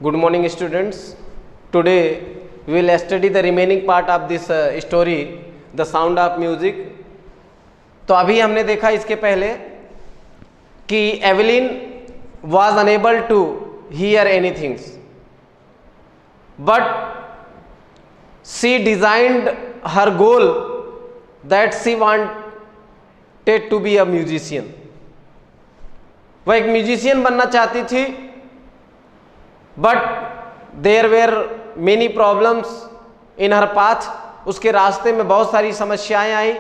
Good morning, students. Today we will study the remaining part of this story, The Sound of Music. तो अभी हमने देखा इसके पहले कि Evelyn was unable to hear anything, but she designed her goal that she wanted to be a musician. वह एक musician बनना चाहती थी, but there were many problems in her path. उसके रास्ते में बहुत सारी समस्याएं आई,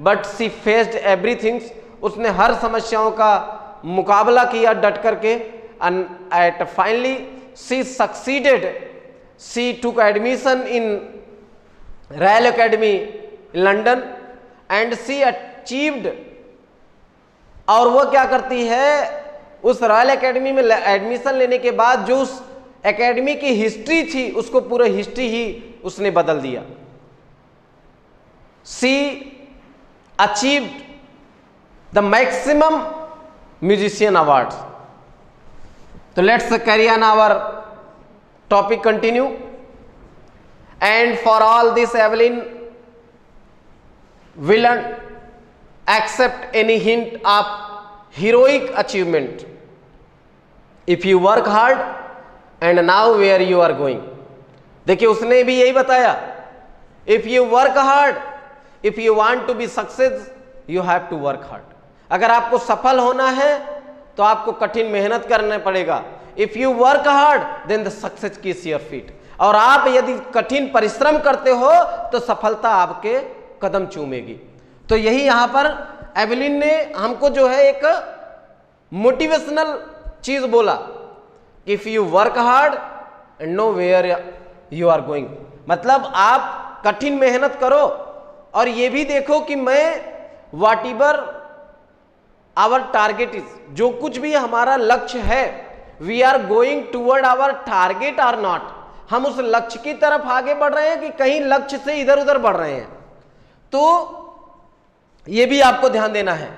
बट सी फेस्ड एवरीथिंग. उसने हर समस्याओं का मुकाबला किया डट करके. And at finally she succeeded. She took admission in Royal Academy London and she achieved. और वो क्या करती है, उस रॉयल एकेडमी में एडमिशन लेने के बाद जो उस एकेडमी की हिस्ट्री थी उसको पूरा हिस्ट्री ही उसने बदल दिया. She achieved the maximum musician award. तो let's carry on our topic continue. And for all this Evelyn will accept any hint of heroic achievement if you work hard and now where you are going. देखिए उसने भी यही बताया, if you work hard, if you want to be success, you have to work hard. अगर आपको सफल होना है तो आपको कठिन मेहनत करना पड़ेगा. if you work hard then the success kiss your feet. और आप यदि कठिन परिश्रम करते हो तो सफलता आपके कदम चूमेगी. तो यही यहां पर एवलिन ने हमको जो है एक मोटिवेशनल चीज बोला, if you work hard and know where you are going. मतलब आप कठिन मेहनत करो और ये भी देखो कि मैं whatever our target is, जो कुछ भी हमारा लक्ष्य है, we are going toward our target or not. हम उस लक्ष्य की तरफ आगे बढ़ रहे हैं कि कहीं लक्ष्य से इधर उधर बढ़ रहे हैं. तो ये भी आपको ध्यान देना है.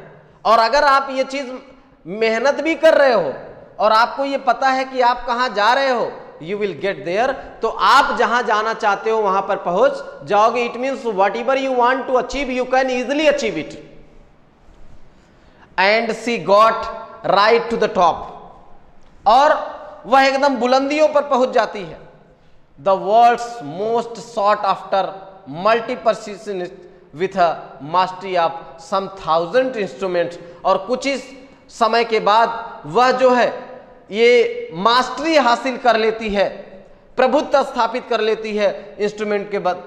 और अगर आप ये चीज मेहनत भी कर रहे हो और आपको ये पता है कि आप कहां जा रहे हो, यू विल गेट देयर. तो आप जहां जाना चाहते हो वहां पर पहुंच जाओगे. It means whatever you want to achieve you can easily achieve it. And she got right to the top. और वह एकदम बुलंदियों पर पहुंच जाती है. The world's most sought after multi persistent with a mastery of some 1000 instruments. और कुछ ही समय के बाद वह जो है ये मास्टरी हासिल कर लेती है, प्रभुत्व स्थापित कर लेती है इंस्ट्रूमेंट के बाद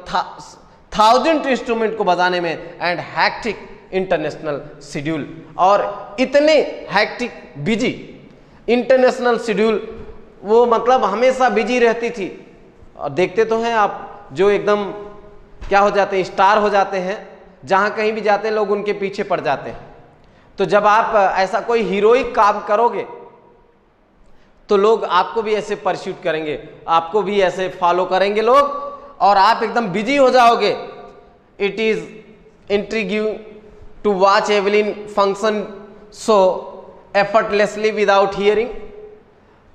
1000 इंस्ट्रूमेंट को बजाने में. And hectic international schedule. और इतने हैक्टिक बिजी इंटरनेशनल शेड्यूल, वो मतलब हमेशा बिजी रहती थी. और देखते तो हैं आप, जो एकदम क्या हो जाते हैं, स्टार हो जाते हैं, जहां कहीं भी जाते हैं लोग उनके पीछे पड़ जाते हैं. तो जब आप ऐसा कोई हीरोइक काम करोगे तो लोग आपको भी ऐसे परस्यूट करेंगे, आपको भी ऐसे फॉलो करेंगे लोग, और आप एकदम बिजी हो जाओगे. It is intrigue to watch Evelyn function so effortlessly without hearing.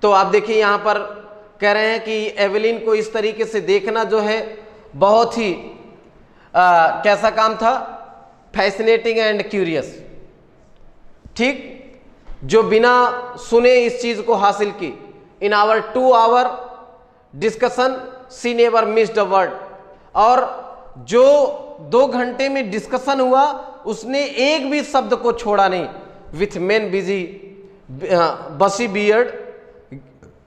तो आप देखिए यहां पर कह रहे हैं कि एवलिन को इस तरीके से देखना जो है बहुत ही कैसा काम था, फैसिनेटिंग एंड क्यूरियस. ठीक, जो बिना सुने इस चीज को हासिल की. In our 2 hour discussion she never missed a word. और जो 2 घंटे में डिस्कशन हुआ उसने एक भी शब्द को छोड़ा नहीं. विथ मेन बिजी बसी बियर्ड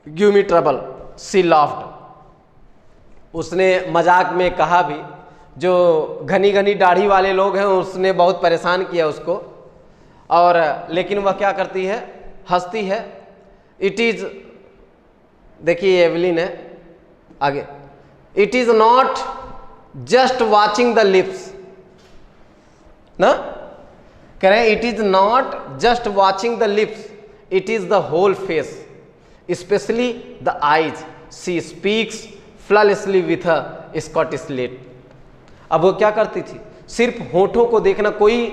गिव मी ट्रबल सी लाफ्ड. उसने मजाक में कहा भी, जो घनी घनी दाढ़ी वाले लोग हैं उसने बहुत परेशान किया उसको. और लेकिन वह क्या करती है, हंसती है. इट इज, देखिए एवलिन है आगे, it is not just watching the lips ना, कह रहे हैं it is not just watching the lips, it is the whole face, specially the eyes. She speaks flawlessly with a Scottish lilt. अब वो क्या करती थी, सिर्फ होठों को देखना. कोई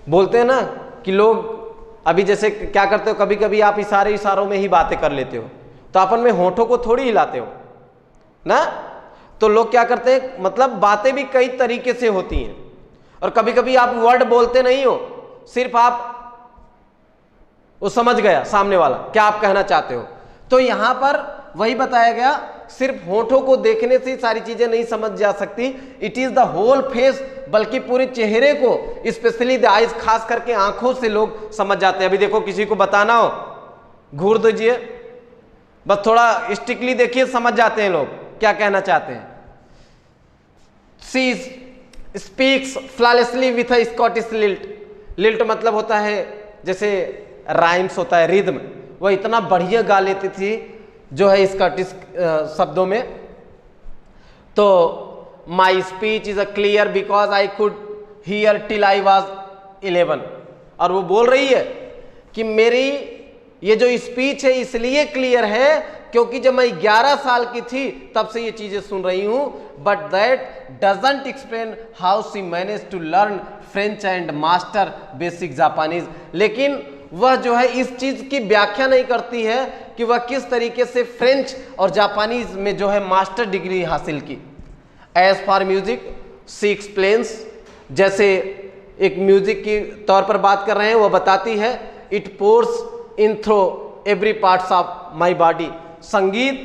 बोलते हैं ना कि लोग अभी जैसे क्या करते हो, कभी कभी आप इशारों में ही बातें कर लेते हो. तो अपन में होठों को थोड़ी हिलाते हो ना। तो लोग क्या करते हैं, मतलब बातें भी कई तरीके से होती हैं, और कभी कभी आप वर्ड बोलते नहीं हो, सिर्फ आप वो समझ गया सामने वाला क्या आप कहना चाहते हो। तो यहां पर वही बताया गया, सिर्फ होठों को देखने से सारी चीजें नहीं समझ जा सकती, it is the whole face, बल्कि पूरे चेहरे को, स्पेशली द आईज, खास करके आंखों से लोग समझ जाते हैं। अभी देखो किसी को बताना हो, घूर दीजिए, बस थोड़ा स्ट्रिक्टली देखिए, समझ जाते हैं लोग क्या कहना चाहते हैं। She speaks flawlessly with a Scottish lilt. Lilt मतलब होता है जैसे राइम्स होता है, रिद्म, वह इतना बढ़िया गा लेती थी जो है स्कॉटिश शब्दों में। तो my speech is a clear because I could hear till I was 11। और वो बोल रही है कि मेरी ये जो स्पीच है इसलिए क्लियर है क्योंकि जब मैं 11 साल की थी तब से ये चीजें सुन रही हूं। But that doesn't explain how she manage to learn French and master basic Japanese. लेकिन वह जो है इस चीज की व्याख्या नहीं करती है कि वह किस तरीके से फ्रेंच और जापानीज में जो है मास्टर डिग्री हासिल की। As for music she explains, जैसे एक म्यूजिक की तौर पर बात कर रहे हैं, वह बताती है it pores in through every parts of my body. संगीत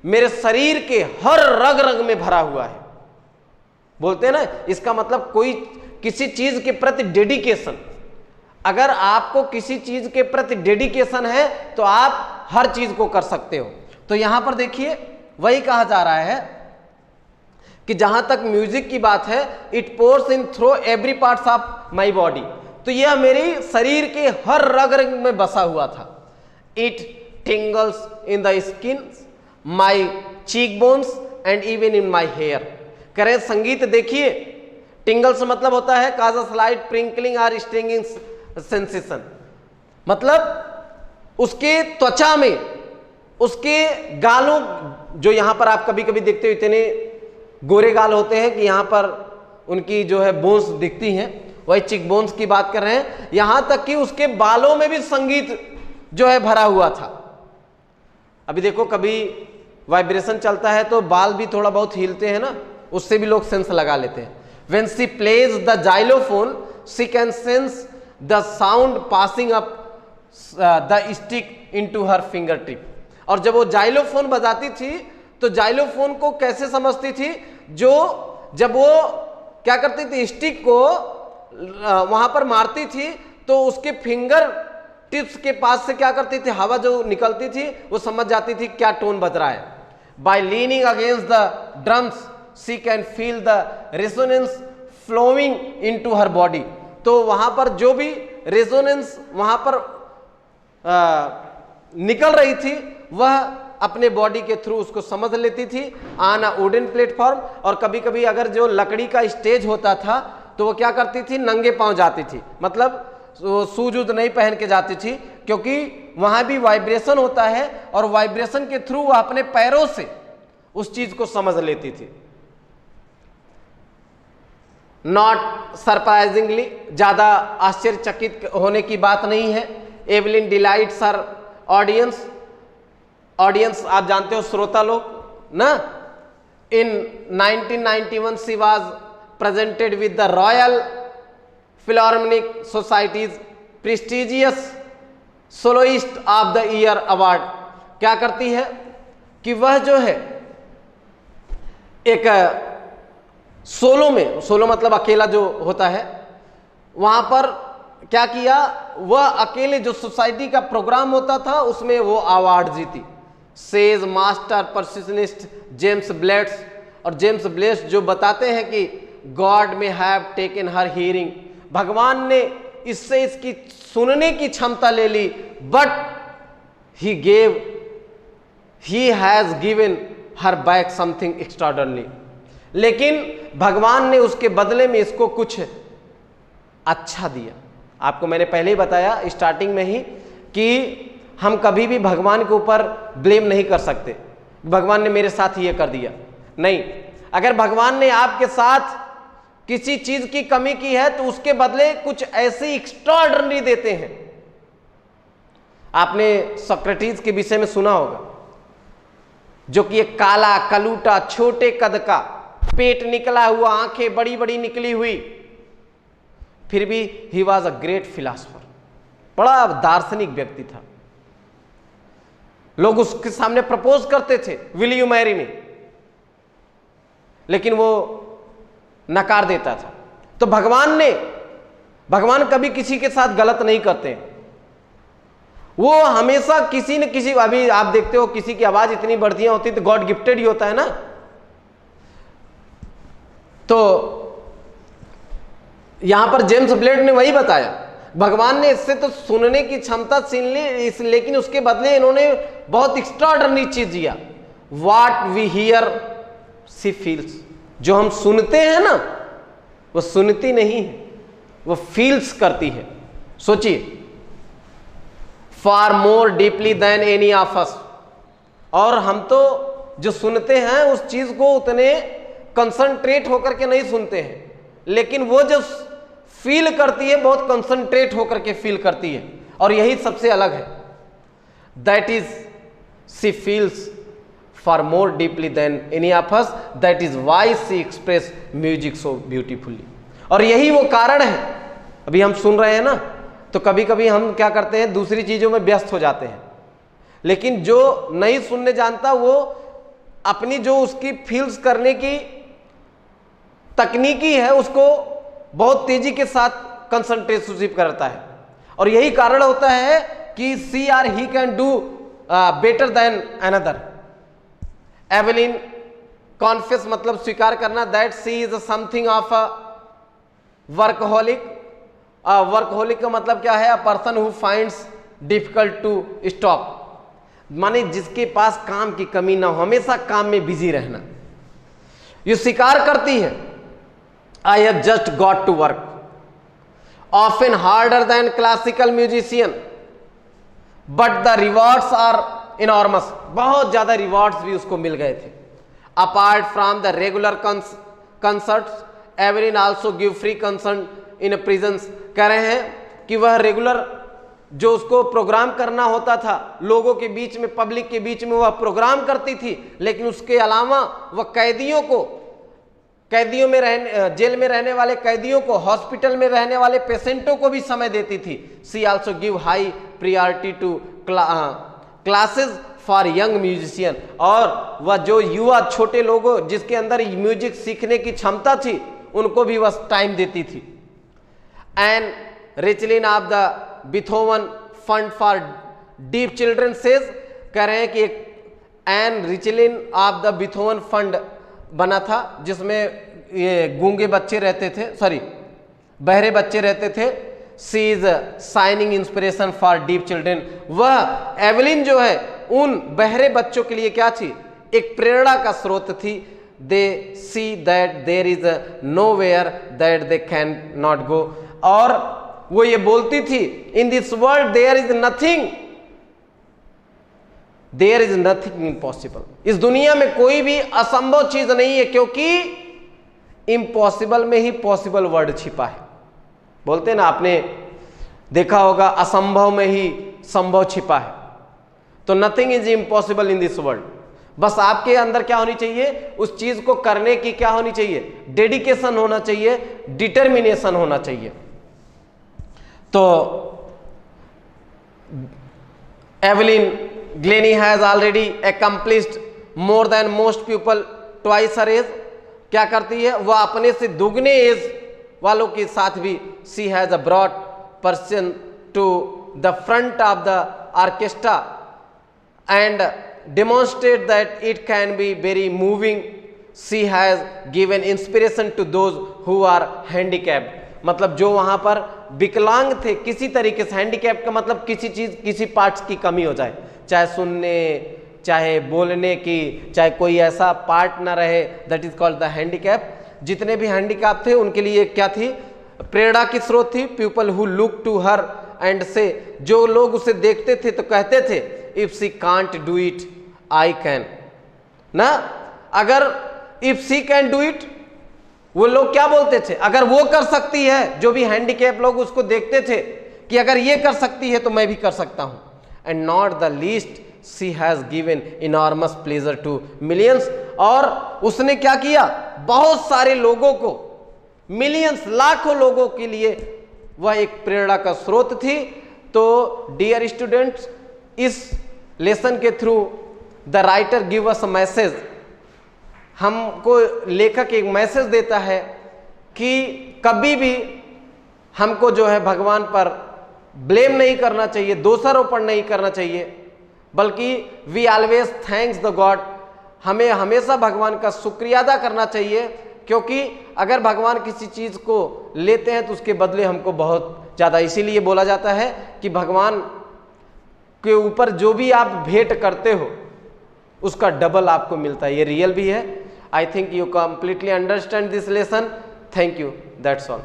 मेरे शरीर के हर रग रग में भरा हुआ है। बोलते हैं ना, इसका मतलब कोई किसी चीज के प्रति डेडिकेशन, अगर आपको किसी चीज के प्रति डेडिकेशन है तो आप हर चीज को कर सकते हो। तो यहां पर देखिए वही कहा जा रहा है कि जहां तक म्यूजिक की बात है, it pores in through every parts of my body, तो यह मेरी शरीर के हर रग रग में बसा हुआ था। It tingles in the skin, my cheek bones and even in my hair. करें संगीत देखिए, टिंगल्स मतलब होता है काज अ स्लाइट प्रिंकलिंग और स्टिंगिंग सेंसेशन, मतलब उसके त्वचा में, उसके गालों, जो यहां पर आप कभी कभी देखते हो इतने गोरे गाल होते हैं कि यहां पर उनकी जो है बोन्स दिखती हैं, वही चिक बोन्स की बात कर रहे हैं। यहां तक कि उसके बालों में भी संगीत जो है भरा हुआ था। अभी देखो कभी वाइब्रेशन चलता है तो बाल भी थोड़ा बहुत हिलते हैं ना, उससे भी लोग सेंस लगा लेते हैं। When she plays the xylophone, she can sense the sound passing up the stick into her fingertip। और जब वो जाइलोफोन बजाती थी तो जाइलोफोन को कैसे समझती थी, जो जब वो क्या करती थी, स्टिक को वहां पर मारती थी तो उसके फिंगर टिप्स के पास से क्या करती थी, हवा जो निकलती थी वो समझ जाती थी क्या टोन बज रहा है। By leaning against the drums she can feel the resonance flowing into her body. तो वहां पर जो भी रेजोनेंस वहां पर निकल रही थी वह अपने बॉडी के थ्रू उसको समझ लेती थी ऑन अ वुडन प्लेटफॉर्म। और कभी कभी अगर जो लकड़ी का स्टेज होता था तो वो क्या करती थी, नंगे पांव जाती थी, मतलब शूज वूज नहीं पहन के जाती थी, क्योंकि वहां भी वाइब्रेशन होता है और वाइब्रेशन के थ्रू वह अपने पैरों से उस चीज को समझ लेती थी। नॉट सरप्राइजिंगली, ज्यादा आश्चर्यचकित होने की बात नहीं है, Evelyn delights her audience. Audience आप जानते हो, श्रोता लोग ना। In 1991 she was presented with the Royal Philharmonic Society's prestigious soloist of the year award. क्या करती है कि वह जो है एक सोलो में, सोलो मतलब अकेला जो होता है, वहां पर क्या किया, वह अकेले जो सोसाइटी का प्रोग्राम होता था उसमें वो अवार्ड जीती। Says master percussionist James Blades. और जेम्स ब्लेड्स जो बताते हैं कि गॉड में हैव टेकन हर हियरिंग, भगवान ने इससे इसकी सुनने की क्षमता ले ली, but he has given her back something extraordinary, लेकिन भगवान ने उसके बदले में इसको कुछ अच्छा दिया। आपको मैंने पहले ही बताया स्टार्टिंग में ही कि हम कभी भी भगवान के ऊपर ब्लेम नहीं कर सकते, भगवान ने मेरे साथ ये कर दिया, नहीं। अगर भगवान ने आपके साथ किसी चीज की कमी की है तो उसके बदले कुछ ऐसे एक्स्ट्राऑर्डिनरी देते हैं। आपने सोक्रेटिस के विषय में सुना होगा, जो कि एक काला कलूटा छोटे कद का, पेट निकला हुआ, आंखें बड़ी बड़ी निकली हुई, फिर भी he was a great philosopher, बड़ा दार्शनिक व्यक्ति था। लोग उसके सामने प्रपोज करते थे, विल यू मैरी मी, लेकिन वो नकार देता था। तो भगवान कभी किसी के साथ गलत नहीं करते, वो हमेशा किसी न किसी, अभी आप देखते हो किसी की आवाज इतनी बढ़िया होती तो गॉड गिफ्टेड ही होता है ना। तो यहां पर जेम्स ब्लेड ने वही बताया, भगवान ने इससे तो सुनने की क्षमता छीन ली, लेकिन उसके बदले इन्होंने बहुत एक्स्ट्राऑर्डिनरी चीज दिया। What we hear she feels, जो हम सुनते हैं ना वो सुनती नहीं है, वो फील्स करती है। सोचिए, far more deeply than any of us, और हम तो जो सुनते हैं उस चीज को उतने कंसंट्रेट होकर के नहीं सुनते हैं, लेकिन वो जो फील करती है बहुत कंसंट्रेट होकर के फील करती है, और यही सबसे अलग है। That is she feels far more deeply than any of us, that is why she express music so beautifully। और यही वो कारण है, अभी हम सुन रहे हैं ना, तो कभी कभी हम क्या करते हैं, दूसरी चीजों में व्यस्त हो जाते हैं, लेकिन जो नहीं सुनने जानता वो अपनी जो उसकी फील्स करने की तकनीकी है उसको बहुत तेजी के साथ कंसंट्रेट करता है, और यही कारण होता है कि she or he can do better than another. Evelyn confess मतलब स्वीकार करना, that she is something of a workaholic. Workaholic का मतलब क्या है, a person who finds difficult to stop, माने जिसके पास काम की कमी ना हो, हमेशा काम में बिजी रहना। ये स्वीकार करती है, I have just got to work, often harder than classical musician, but the rewards are enormous, बहुत ज्यादा रिवॉर्ड्स भी उसको मिल गए थे। Apart from the regular concerts, Evelyn also give free concert in prisons. कह रहे हैं कि वह रेगुलर जो उसको प्रोग्राम करना होता था लोगों के बीच में, पब्लिक के बीच में, वह प्रोग्राम करती थी, लेकिन उसके अलावा वह कैदियों में रहने, जेल में रहने वाले कैदियों को, हॉस्पिटल में रहने वाले पेशेंटों को भी समय देती थी। She also give high priority to classes for young musician, और वह जो युवा छोटे लोगों जिसके अंदर म्यूजिक सीखने की क्षमता थी उनको भी वह टाइम देती थी। And Richlin of the Beethoven fund for deep children says, कह रहे हैं कि एक एन Richlin of the Beethoven fund बना था जिसमें ये गूंगे बच्चे रहते थे, सॉरी बहरे बच्चे रहते थे। She is shining inspiration for deep children, वह एवेलिन जो है उन बहरे बच्चों के लिए क्या थी, एक प्रेरणा का स्रोत थी। They see that there is no that they can not go, और वो ये बोलती थी, in this world there is nothing, there is nothing impossible, इस दुनिया में कोई भी असंभव चीज नहीं है, क्योंकि इम्पॉसिबल में ही पॉसिबल वर्ड छिपा है। बोलते हैं ना, आपने देखा होगा असंभव में ही संभव छिपा है, तो nothing is impossible in this world. बस आपके अंदर क्या होनी चाहिए, उस चीज को करने की क्या होनी चाहिए, डेडिकेशन होना चाहिए, डिटर्मिनेशन होना चाहिए। तो Evelyn Glenny has already accomplished more than most people twice her age, क्या करती है, वह अपने से दुगने एज वालों के साथ भी she has brought person to the front of the orchestra and demonstrate that it can be very moving. She has given inspiration to those who are handicapped, मतलब जो वहां पर विकलांग थे किसी तरीके से, हैंडीकैप का मतलब किसी चीज, किसी पार्ट्स की कमी हो जाए, चाहे सुनने, चाहे बोलने की, चाहे कोई ऐसा पार्ट ना रहे, that is called the handicap. जितने भी हैंडीकैप थे उनके लिए क्या थी, प्रेरणा की स्रोत थी। People who look to her and say, जो लोग उसे देखते थे तो कहते थे, if she can't do it I can, ना, अगर if she can do it, वो लोग क्या बोलते थे, अगर वो कर सकती है, जो भी हैंडीकैप लोग उसको देखते थे कि अगर ये कर सकती है तो मैं भी कर सकता हूं। And not the least she has given enormous pleasure to millions. और उसने क्या किया, बहुत सारे लोगों को, मिलियंस लाखों लोगों के लिए वह एक प्रेरणा का स्रोत थी। तो डियर स्टूडेंट्स, इस लेसन के through the writer give us a message, हमको लेखक एक मैसेज देता है कि कभी भी हमको जो है भगवान पर ब्लेम नहीं करना चाहिए, दोषारोपण नहीं करना चाहिए, बल्कि we always thanks the God, हमें हमेशा भगवान का शुक्रिया अदा करना चाहिए, क्योंकि अगर भगवान किसी चीज़ को लेते हैं तो उसके बदले हमको बहुत ज़्यादा, इसीलिए बोला जाता है कि भगवान के ऊपर जो भी आप भेंट करते हो उसका डबल आपको मिलता है। ये रियल भी है। I think you completely understand this lesson. Thank you, that's all.